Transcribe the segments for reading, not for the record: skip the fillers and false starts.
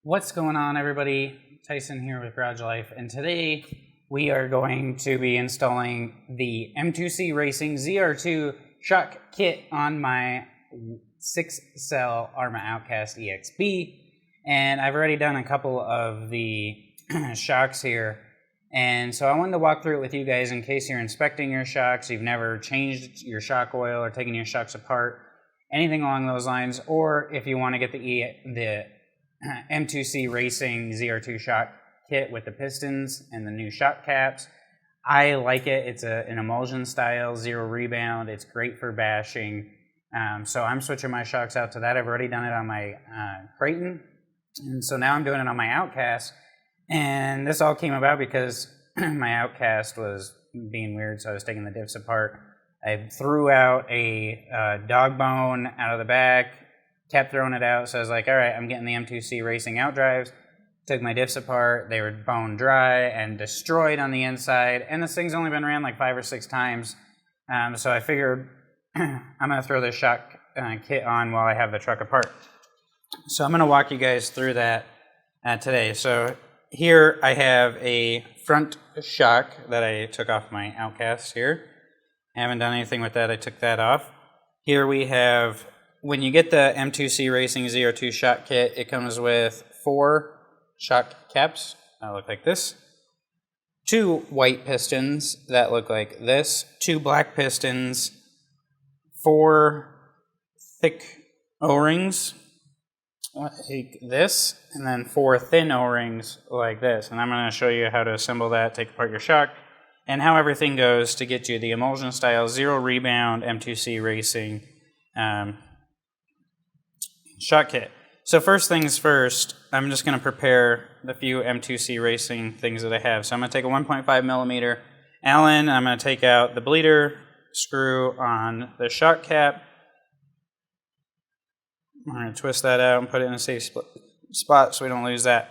What's going on, everybody? Tyson here with Garage Life, and today we are going to be installing the M2C Racing ZR2 shock kit on my 6-cell ARRMA Outcast EXB, and I've already done a couple of the shocks here, and so I wanted to walk through it with you guys in case you're inspecting your shocks, you've never changed your shock oil or taken your shocks apart, anything along those lines, or if you want to get the M2C Racing ZR2 shock kit with the pistons and the new shock caps. I like it. It's an emulsion style, zero rebound. It's great for bashing. So I'm switching my shocks out to that. I've already done it on my Creighton. And so now I'm doing it on my Outcast. And this all came about because my Outcast was being weird, so I was taking the diffs apart. I threw out a dog bone out of the back, kept throwing it out, so I was like, all right, I'm getting the M2C Racing out drives. Took my diffs apart, they were bone dry and destroyed on the inside, and this thing's only been ran like 5 or 6 times, so I figured I'm going to throw this shock kit on while I have the truck apart. So I'm going to walk you guys through that today. So here I have a front shock that I took off my Outcast here. I haven't done anything with that, I took that off. Here we have, when you get the M2C Racing ZR2 shock kit, it comes with 4 shock caps that look like this, 2 white pistons that look like this, 2 black pistons, 4 thick O-rings like this, and then 4 thin O-rings like this. And I'm going to show you how to assemble that, take apart your shock, and how everything goes to get you the emulsion style, zero rebound M2C Racing shock kit. So first things first, I'm just going to prepare the few M2C Racing things that I have. So I'm going to take a 1.5 millimeter Allen. I'm going to take out the bleeder screw on the shock cap. I'm going to twist that out and put it in a safe spot so we don't lose that.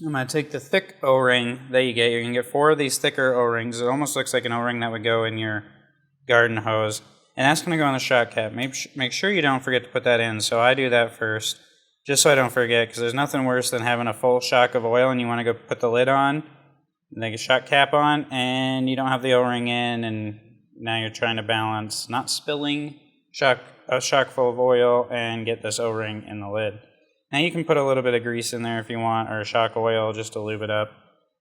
I'm going to take the thick O-ring that you get. You're going to get 4 of these thicker O-rings. It almost looks like an O-ring that would go in your garden hose. And that's going to go on the shock cap. Make sure you don't forget to put that in. So I do that first, just so I don't forget, because there's nothing worse than having a full shock of oil and you want to go put the lid on, and then a shock cap on, and you don't have the O-ring in, and now you're trying to balance not spilling a shock full of oil and get this O-ring in the lid. Now you can put a little bit of grease in there if you want, or shock oil just to lube it up.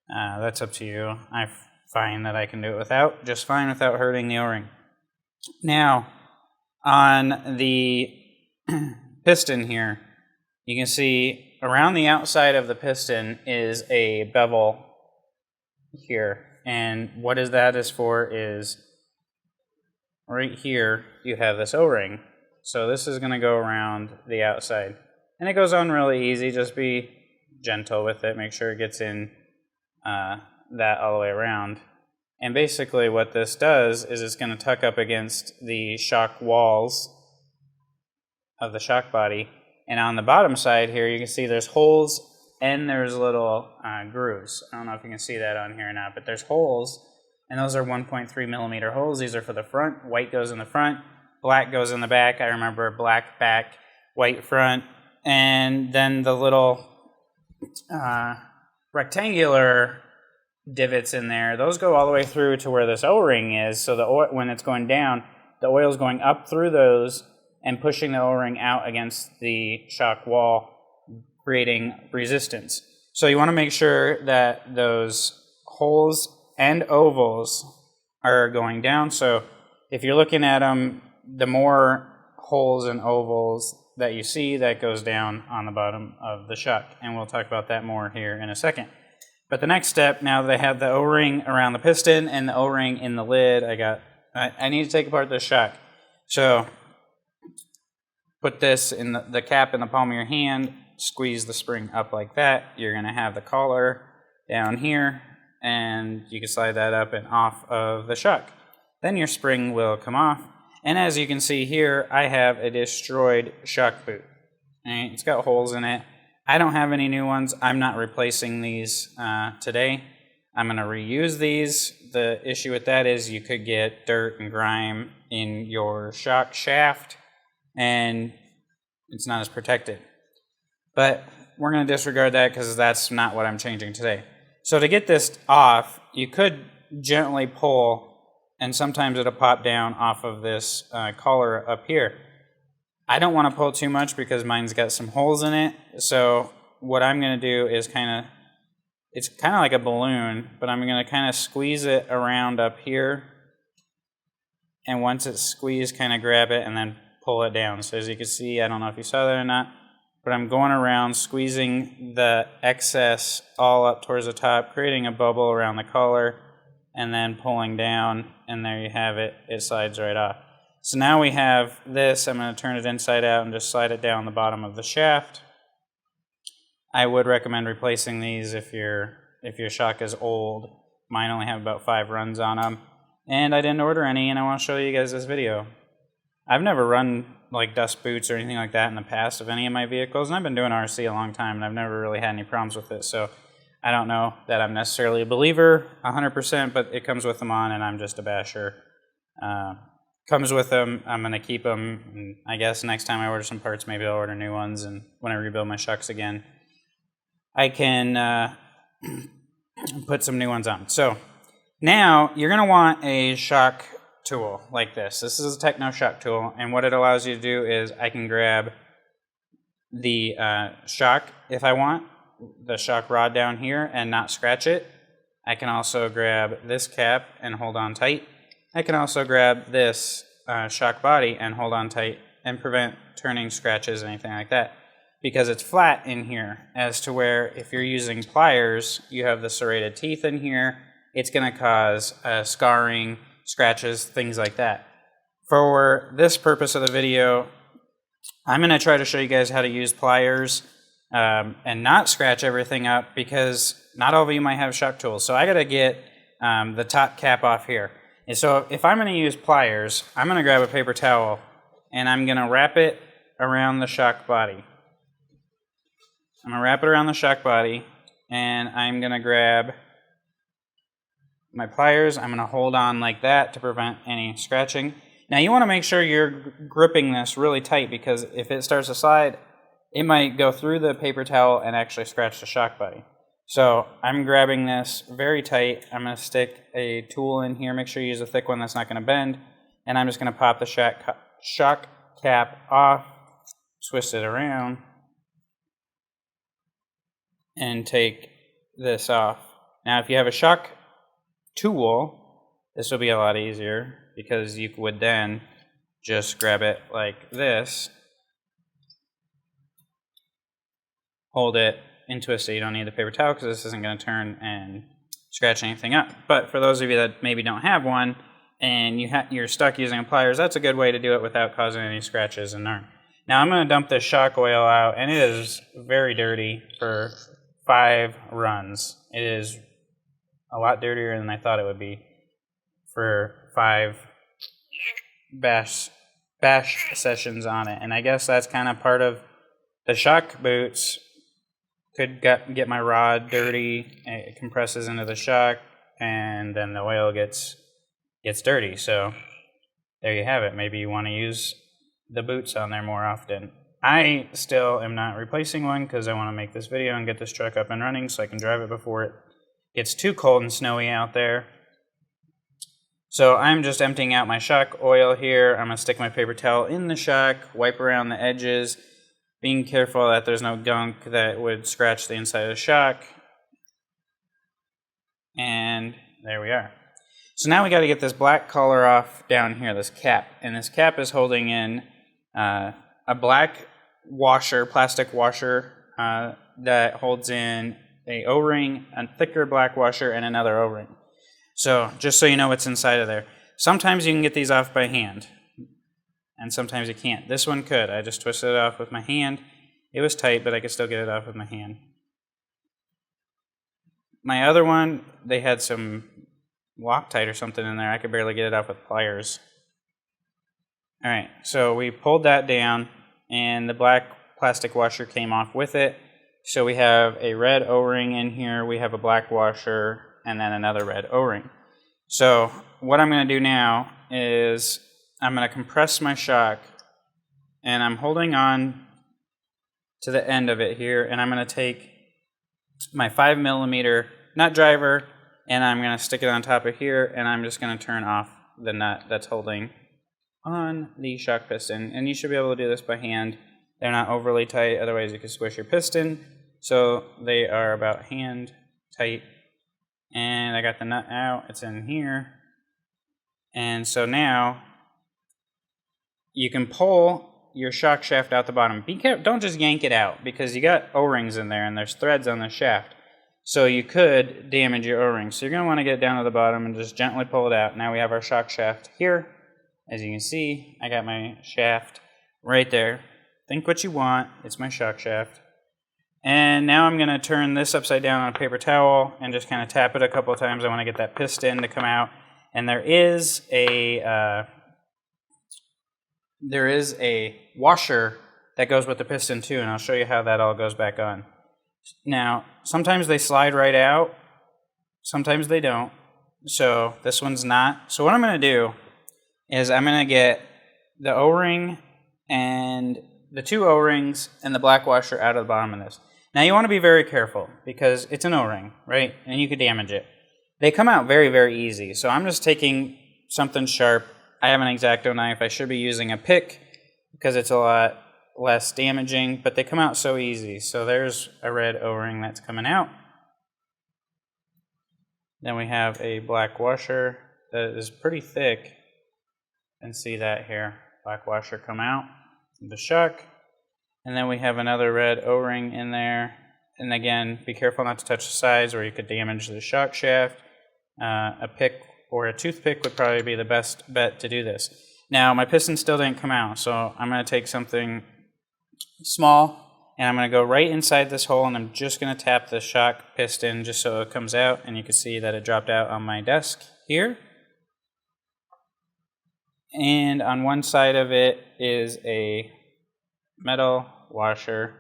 That's up to you. I find that I can do it just fine without hurting the O-ring. Now, on the piston here, you can see around the outside of the piston is a bevel here. And what that is for is right here you have this O-ring. So this is going to go around the outside. And it goes on really easy. Just be gentle with it. Make sure it gets in that all the way around. And basically what this does is it's going to tuck up against the shock walls of the shock body. And on the bottom side here, you can see there's holes and there's little grooves. I don't know if you can see that on here or not, but there's holes. And those are 1.3 millimeter holes. These are for the front. White goes in the front. Black goes in the back. I remember black back, white front. And then the little rectangular divots in there, those go all the way through to where this O-ring is, so the when it's going down, the oil is going up through those and pushing the O-ring out against the shock wall, creating resistance. So you want to make sure that those holes and ovals are going down. So if you're looking at them, the more holes and ovals that you see, that goes down on the bottom of the shock, and we'll talk about that more here in a second. But the next step, now that I have the O-ring around the piston and the O-ring in the lid, I need to take apart this shock. So put this in the cap in the palm of your hand, squeeze the spring up like that. You're going to have the collar down here, and you can slide that up and off of the shock. Then your spring will come off. And as you can see here, I have a destroyed shock boot. Right? It's got holes in it. I don't have any new ones. I'm not replacing these today. I'm going to reuse these. The issue with that is you could get dirt and grime in your shock shaft, and it's not as protected. But we're going to disregard that because that's not what I'm changing today. So to get this off, you could gently pull, and sometimes it'll pop down off of this collar up here. I don't want to pull too much because mine's got some holes in it. So what I'm going to do is it's kind of like a balloon, but I'm going to kind of squeeze it around up here. And once it's squeezed, kind of grab it and then pull it down. So as you can see, I don't know if you saw that or not, but I'm going around squeezing the excess all up towards the top, creating a bubble around the collar, and then pulling down, and there you have it. It slides right off. So now we have this. I'm going to turn it inside out and just slide it down the bottom of the shaft. I would recommend replacing these if your shock is old. Mine only have about 5 runs on them. And I didn't order any, and I want to show you guys this video. I've never run like dust boots or anything like that in the past of any of my vehicles, and I've been doing RC a long time, and I've never really had any problems with it. So I don't know that I'm necessarily a believer 100%, but it comes with them on, and I'm just a basher. Comes with them. I'm going to keep them. And I guess next time I order some parts, maybe I'll order new ones. And when I rebuild my shucks again, I can put some new ones on. So now you're going to want a shock tool like this. This is a Techno shock tool. And what it allows you to do is I can grab the shock if I want, the shock rod down here, and not scratch it. I can also grab this cap and hold on tight. I can also grab this shock body and hold on tight and prevent turning, scratches, anything like that, because it's flat in here, as to where if you're using pliers, you have the serrated teeth in here, it's going to cause scarring, scratches, things like that. For this purpose of the video, I'm going to try to show you guys how to use pliers and not scratch everything up, because not all of you might have shock tools. So I got to get the top cap off here. And so if I'm going to use pliers, I'm going to grab a paper towel and I'm going to wrap it around the shock body. I'm going to wrap it around the shock body, and I'm going to grab my pliers. I'm going to hold on like that to prevent any scratching. Now you want to make sure you're gripping this really tight, because if it starts to slide, it might go through the paper towel and actually scratch the shock body. So I'm grabbing this very tight. I'm going to stick a tool in here. Make sure you use a thick one that's not going to bend. And I'm just going to pop the shock cap off, twist it around, and take this off. Now if you have a shock tool, this will be a lot easier, because you would then just grab it like this, hold it, and twist it. You don't need the paper towel because this isn't going to turn and scratch anything up. But for those of you that maybe don't have one and you're stuck using pliers, that's a good way to do it without causing any scratches and gnarn. Now I'm going to dump this shock oil out, and it is very dirty for 5 runs. It is a lot dirtier than I thought it would be for 5 bash sessions on it. And I guess that's kind of part of the shock boots. Could get my rod dirty, it compresses into the shock, and then the oil gets dirty. So there you have it. Maybe you want to use the boots on there more often. I still am not replacing one because I want to make this video and get this truck up and running so I can drive it before it gets too cold and snowy out there. So I'm just emptying out my shock oil here. I'm going to stick my paper towel in the shock, wipe around the edges, being careful that there's no gunk that would scratch the inside of the shock. And there we are. So now we got to get this black collar off down here, this cap. And this cap is holding in a black washer, plastic washer, that holds in a O-ring, a thicker black washer, and another O-ring. So just so you know what's inside of there. Sometimes you can get these off by hand, and sometimes you can't. This one could. I just twisted it off with my hand. It was tight, but I could still get it off with my hand. My other one, they had some Loctite or something in there. I could barely get it off with pliers. All right, so we pulled that down, and the black plastic washer came off with it. So we have a red O-ring in here. We have a black washer, and then another red O-ring. So what I'm going to do now is I'm going to compress my shock, and I'm holding on to the end of it here, and I'm going to take my 5mm nut driver, and I'm going to stick it on top of here, and I'm just going to turn off the nut that's holding on the shock piston. And you should be able to do this by hand. They're not overly tight, otherwise you could squish your piston. So they are about hand tight. And I got the nut out, it's in here. And so now you can pull your shock shaft out the bottom. Be careful, don't just yank it out, because you got O-rings in there and there's threads on the shaft. So you could damage your O-rings. So you're going to want to get down to the bottom and just gently pull it out. Now we have our shock shaft here. As you can see, I got my shaft right there. Think what you want, it's my shock shaft. And now I'm going to turn this upside down on a paper towel and just kind of tap it a couple of times. I want to get that piston to come out. And there is a washer that goes with the piston too, and I'll show you how that all goes back on. Now, sometimes they slide right out, sometimes they don't. So this one's not. So what I'm going to do is I'm going to get the O-ring and the 2 O-rings and the black washer out of the bottom of this. Now you want to be very careful because it's an O-ring, right? And you could damage it. They come out very, very easy. So I'm just taking something sharp. I have an X-Acto knife. I should be using a pick because it's a lot less damaging, but they come out so easy. So there's a red O-ring that's coming out. Then we have a black washer that is pretty thick. You can see that here. Black washer come out from the shock. And then we have another red O-ring in there. And again, be careful not to touch the sides or you could damage the shock shaft. A pick or a toothpick would probably be the best bet to do this. Now, my piston still didn't come out, so I'm going to take something small, and I'm going to go right inside this hole, and I'm just going to tap the shock piston just so it comes out, and you can see that it dropped out on my desk here. And on one side of it is a metal washer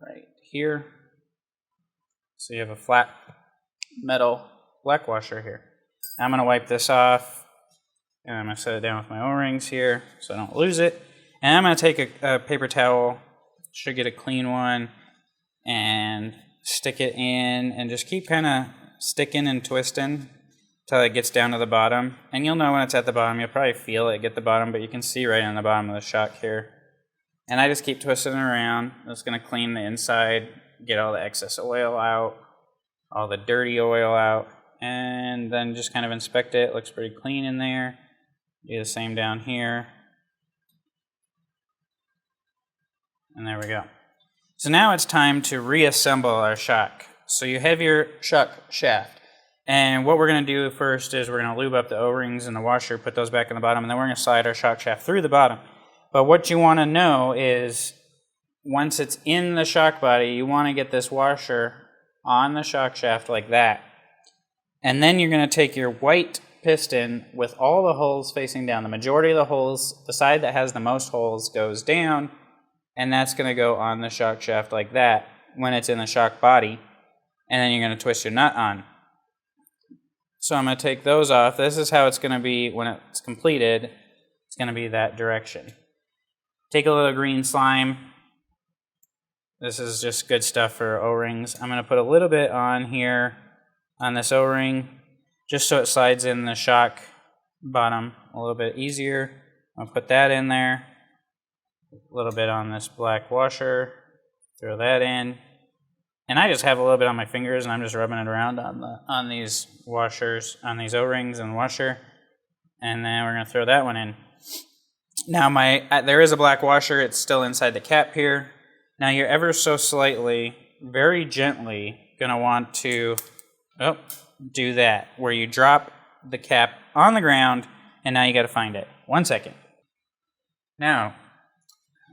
right here. So you have a flat metal black washer here. Now I'm going to wipe this off, and I'm going to set it down with my O-rings here so I don't lose it. And I'm going to take a paper towel, should get a clean one, and stick it in and just keep kind of sticking and twisting until it gets down to the bottom. And you'll know when it's at the bottom. You'll probably feel it get the bottom, but you can see right on the bottom of the shock here. And I just keep twisting it around. I'm just going to clean the inside, get all the excess oil out, all the dirty oil out, and then just kind of inspect it. It looks pretty clean in there. Do the same down here. And there we go. So now it's time to reassemble our shock. So you have your shock shaft. And what we're going to do first is we're going to lube up the O-rings and the washer, put those back in the bottom, and then we're going to slide our shock shaft through the bottom. But what you want to know is once it's in the shock body, you want to get this washer on the shock shaft like that. And then you're going to take your white piston with all the holes facing down. The majority of the holes, the side that has the most holes goes down, and that's going to go on the shock shaft like that when it's in the shock body. And then you're going to twist your nut on. So I'm going to take those off. This is how it's going to be when it's completed. It's going to be that direction. Take a little green slime. This is just good stuff for O-rings. I'm going to put a little bit on here on this O-ring just so it slides in the shock bottom a little bit easier. I'll put that in there. A little bit on this black washer. Throw that in. And I just have a little bit on my fingers, and I'm just rubbing it around on these washers, on these O-rings and washer. And then we're going to throw that one in. Now there is a black washer. It's still inside the cap here. Now you're ever so slightly, very gently, going to want to do that, where you drop the cap on the ground, and now you got to find it. 1 second. Now,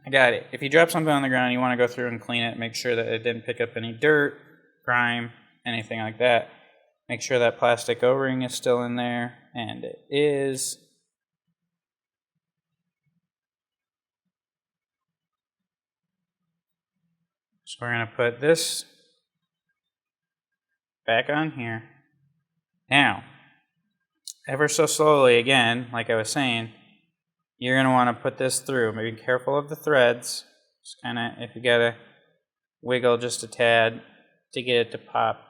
I got it. If you drop something on the ground, you want to go through and clean it. Make sure that it didn't pick up any dirt, grime, anything like that. Make sure that plastic O-ring is still in there, and it is. So we're going to put this back on here. Now, ever so slowly, again, like I was saying, you're going to want to put this through. Be careful of the threads Just kind of, if you gotta wiggle just a tad to get it to pop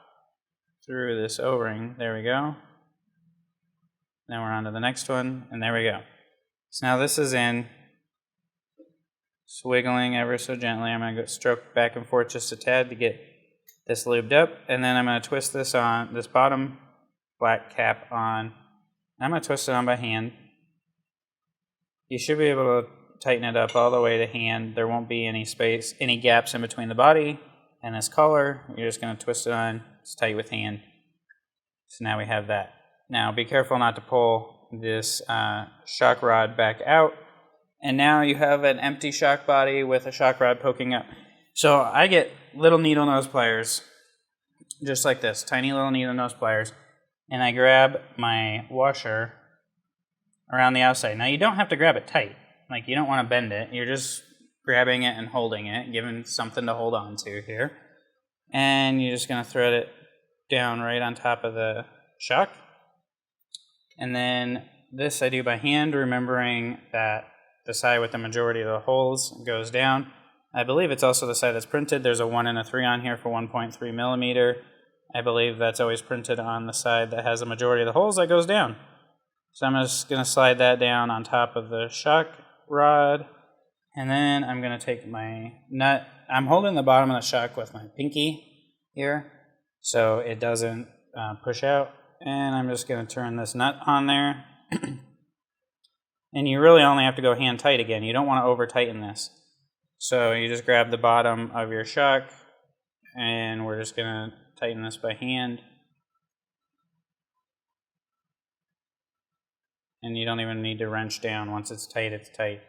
through this O-ring. There we go. Now we're on to the next one, and there we go. So now this is in. Just wiggling ever so gently. I'm going to go stroke back and forth just a tad to get this lubed up, and then I'm going to twist this on, this bottom black cap on. I'm going to twist it on by hand. You should be able to tighten it up all the way to hand. There won't be any space, any gaps in between the body and this collar. You're just going to twist it on. It's tight with hand. So now we have that. Now be careful not to pull this shock rod back out. And now you have an empty shock body with a shock rod poking up. So I get little needle nose pliers, just like this, tiny little needle nose pliers, and I grab my washer around the outside. Now you don't have to grab it tight. Like, you don't want to bend it. You're just grabbing it and holding it, giving something to hold on to here. And you're just going to thread it down right on top of the shock. And then this I do by hand, remembering that the side with the majority of the holes goes down. I believe it's also the side that's printed. There's a 1 and a 3 on here for 1.3 millimeter. I believe that's always printed on the side that has the majority of the holes that goes down. So I'm just going to slide that down on top of the shock rod. And then I'm going to take my nut. I'm holding the bottom of the shock with my pinky here so it doesn't push out. And I'm just going to turn this nut on there. And you really only have to go hand tight again. You don't want to over tighten this. So you just grab the bottom of your shock, and we're just going to tighten this by hand. And you don't even need to wrench down. Once it's tight, it's tight.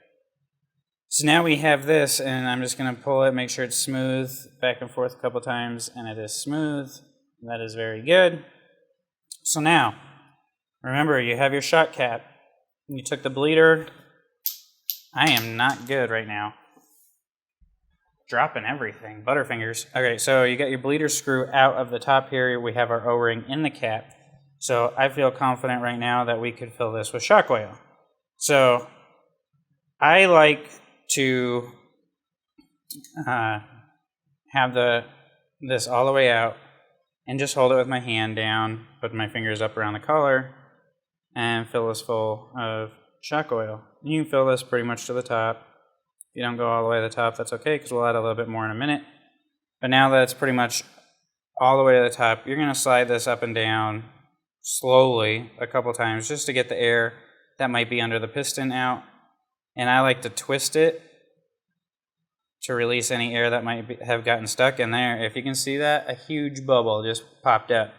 So now we have this, and I'm just going to pull it, make sure it's smooth, back and forth a couple times, and it is smooth. That is very good. So now, remember, you have your shock cap. You took the bleeder. I am not good right now. Dropping everything. Butterfingers. Okay, so you got your bleeder screw out of the top here. We have our O-ring in the cap. So I feel confident right now that we could fill this with shock oil. So I like to have this all the way out and just hold it with my hand down, put my fingers up around the collar, and fill this full of shock oil. You can fill this pretty much to the top. If you don't go all the way to the top, that's okay, because we'll add a little bit more in a minute. But now that it's pretty much all the way to the top, you're going to slide this up and down slowly a couple times just to get the air that might be under the piston out. And I like to twist it to release any air that might have gotten stuck in there. If you can see that, a huge bubble just popped up.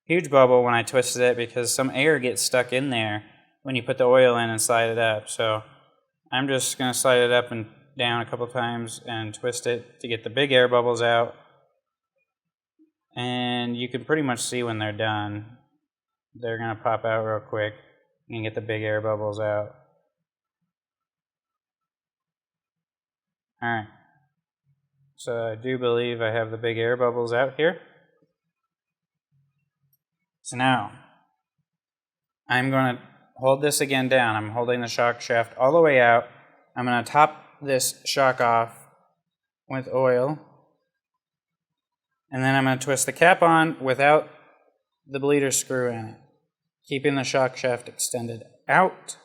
Huge bubble when I twisted it, because some air gets stuck in there when you put the oil in and slide it up. So I'm just going to slide it up and down a couple times and twist it to get the big air bubbles out. And you can pretty much see when they're done. They're going to pop out real quick and get the big air bubbles out. Alright. So I do believe I have the big air bubbles out here. So now, I'm going to hold this again down. I'm holding the shock shaft all the way out. I'm going to top this shock off with oil. And then I'm going to twist the cap on without the bleeder screw in it, keeping the shock shaft extended out.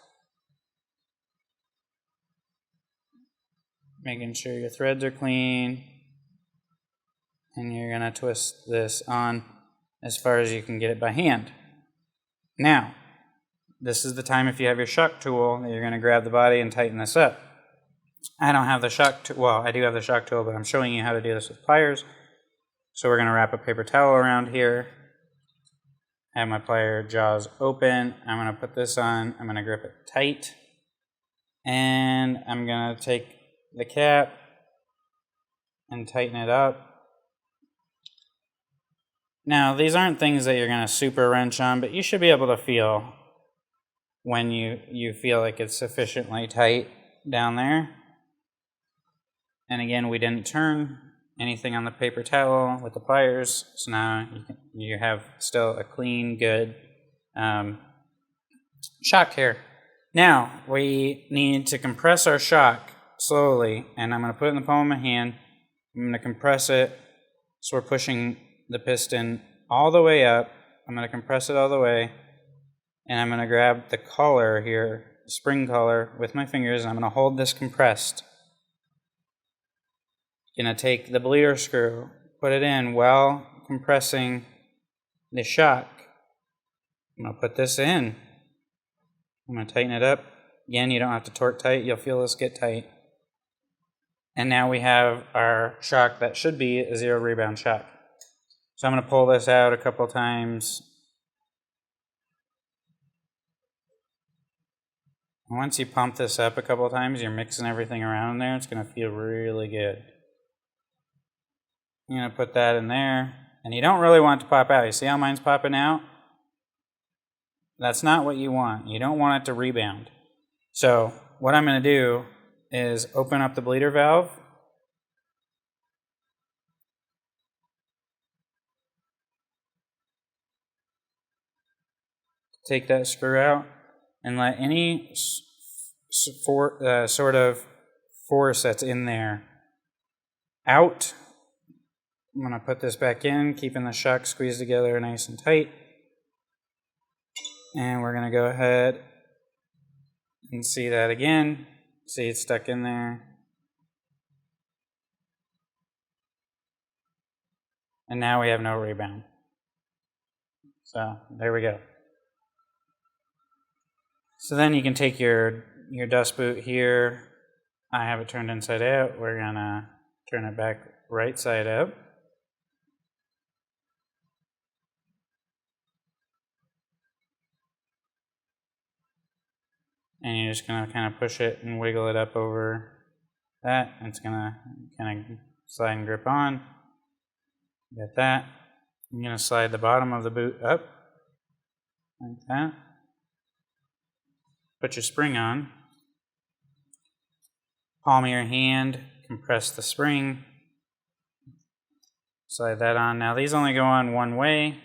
Making sure your threads are clean. And you're going to twist this on as far as you can get it by hand. Now, this is the time, if you have your shock tool, that you're going to grab the body and tighten this up. I don't have the shock tool. Well, I do have the shock tool, but I'm showing you how to do this with pliers. So we're going to wrap a paper towel around here. I have my plier jaws open. I'm going to put this on. I'm going to grip it tight. And I'm going to take the cap and tighten it up. Now, these aren't things that you're going to super wrench on, but you should be able to feel when you feel like it's sufficiently tight down there. And again, we didn't turn anything on the paper towel with the pliers, so now you have still a clean, good shock here. Now, we need to compress our shock slowly, and I'm going to put it in the palm of my hand. I'm going to compress it, so we're pushing the piston all the way up. I'm going to compress it all the way, and I'm going to grab the collar here, spring collar, with my fingers, and I'm going to hold this compressed. I'm going to take the bleeder screw, put it in while compressing the shock. I'm going to put this in. I'm going to tighten it up. Again, you don't have to torque tight. You'll feel this get tight. And now we have our shock that should be a zero rebound shock. So I'm going to pull this out a couple times. And once you pump this up a couple times, you're mixing everything around in there. It's going to feel really good. I'm going to put that in there. And you don't really want it to pop out. You see how mine's popping out? That's not what you want. You don't want it to rebound. So what I'm going to do is open up the bleeder valve. Take that screw out and let any sort of force that's in there out. I'm going to put this back in, keeping the shock squeezed together nice and tight. And we're going to go ahead and see that again. See, it's stuck in there. And now we have no rebound. So there we go. So then you can take your dust boot here. I have it turned inside out. We're going to turn it back right side up. And you're just going to kind of push it and wiggle it up over that. It's going to kind of slide and grip on. Get that. I'm going to slide the bottom of the boot up like that. Put your spring on. Palm of your hand, compress the spring. Slide that on. Now these only go on one way.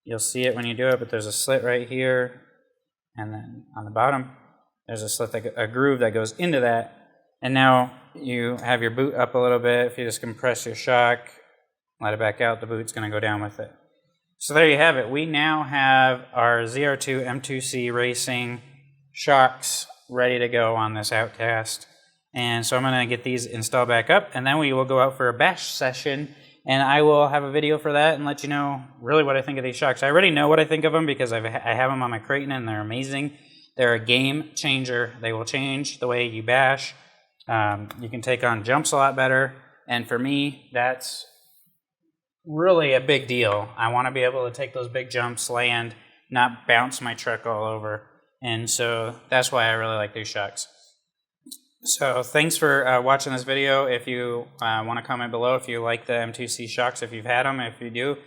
You'll see it when you do it, but there's a slit right here. And then on the bottom, there's a slit, a groove that goes into that. And now you have your boot up a little bit. If you just compress your shock, let it back out, the boot's going to go down with it. So there you have it. We now have our ZR2 M2C Racing shocks ready to go on this Outcast. And so I'm going to get these installed back up, and then we will go out for a bash session, and I will have a video for that and let you know really what I think of these shocks. I already know what I think of them because I have them on my Creighton, and they're amazing. They're a game changer. They will change the way you bash. You can take on jumps a lot better, and for me, that's really a big deal. I want to be able to take those big jumps, land, not bounce my truck all over, and so that's why I really like these shocks. So thanks for watching this video. If you want to comment below if you like the M2C shocks, if you've had them, if you do.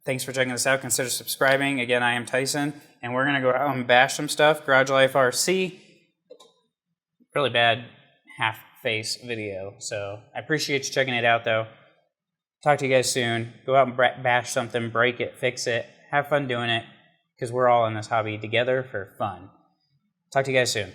Thanks for checking this out. Consider subscribing. Again, I am Tyson, and we're going to go out and bash some stuff. Garage Life RC. Really bad half-face video, so I appreciate you checking it out, though. Talk to you guys soon. Go out and bash something, break it, fix it. Have fun doing it, because we're all in this hobby together for fun. Talk to you guys soon.